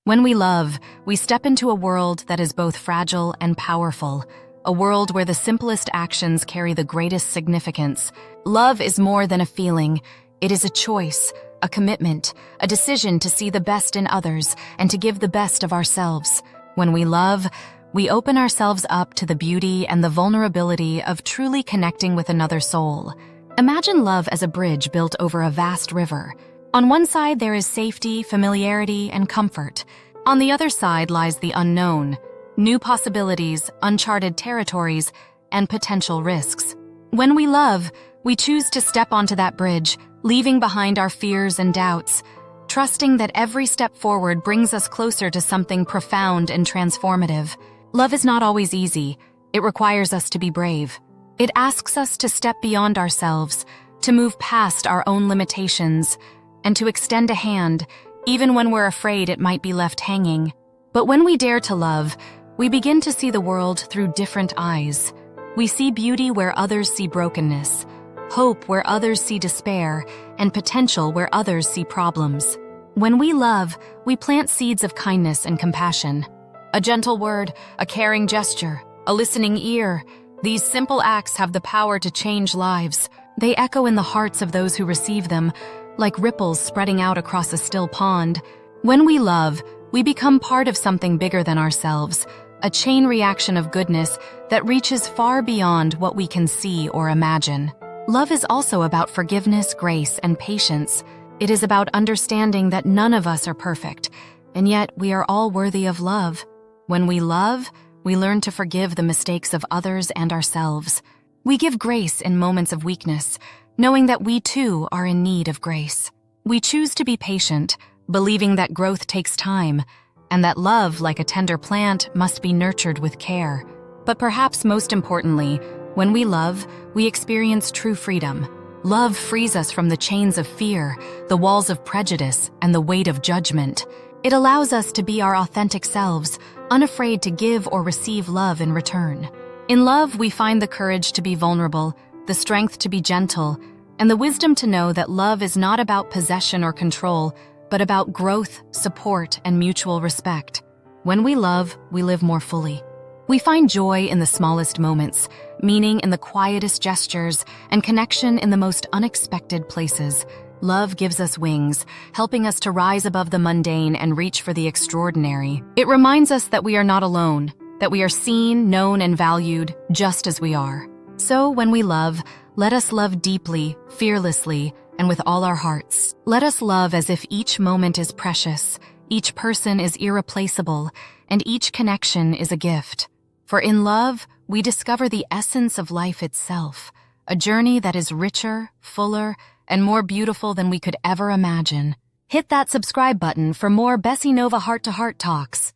When we love, we step into a world that is both fragile and powerful, a world where the simplest actions carry the greatest significance. Love is more than a feeling. It is a choice, a commitment, a decision to see the best in others and to give the best of ourselves. When we love, we open ourselves up to the beauty and the vulnerability of truly connecting with another soul. Imagine love as a bridge built over a vast river. On one side, there is safety, familiarity, and comfort. On the other side lies the unknown, new possibilities, uncharted territories, and potential risks. When we love, we choose to step onto that bridge, leaving behind our fears and doubts, trusting that every step forward brings us closer to something profound and transformative. Love is not always easy. It requires us to be brave. It asks us to step beyond ourselves, to move past our own limitations, and to extend a hand, even when we're afraid it might be left hanging. But when we dare to love, we begin to see the world through different eyes. We see beauty where others see brokenness, hope where others see despair, and potential where others see problems. When we love, we plant seeds of kindness and compassion. A gentle word, a caring gesture, a listening ear. These simple acts have the power to change lives. They echo in the hearts of those who receive them, like ripples spreading out across a still pond. When we love, we become part of something bigger than ourselves, a chain reaction of goodness that reaches far beyond what we can see or imagine. Love is also about forgiveness, grace, and patience. It is about understanding that none of us are perfect, and yet we are all worthy of love. When we love, we learn to forgive the mistakes of others and ourselves. We give grace in moments of weakness, knowing that we too are in need of grace. We choose to be patient, believing that growth takes time, and that love, like a tender plant, must be nurtured with care. But perhaps most importantly, when we love, we experience true freedom. Love frees us from the chains of fear, the walls of prejudice, and the weight of judgment. It allows us to be our authentic selves, unafraid to give or receive love in return. In love, we find the courage to be vulnerable, the strength to be gentle, and the wisdom to know that love is not about possession or control, but about growth, support, and mutual respect. When we love, we live more fully. We find joy in the smallest moments, meaning in the quietest gestures, and connection in the most unexpected places. Love gives us wings, helping us to rise above the mundane and reach for the extraordinary. It reminds us that we are not alone, that we are seen, known, and valued just as we are. So when we love, let us love deeply, fearlessly, and with all our hearts. Let us love as if each moment is precious, each person is irreplaceable, and each connection is a gift. For in love, we discover the essence of life itself, a journey that is richer, fuller, and more beautiful than we could ever imagine. Hit that subscribe button for more Bessie Nova heart-to-heart talks.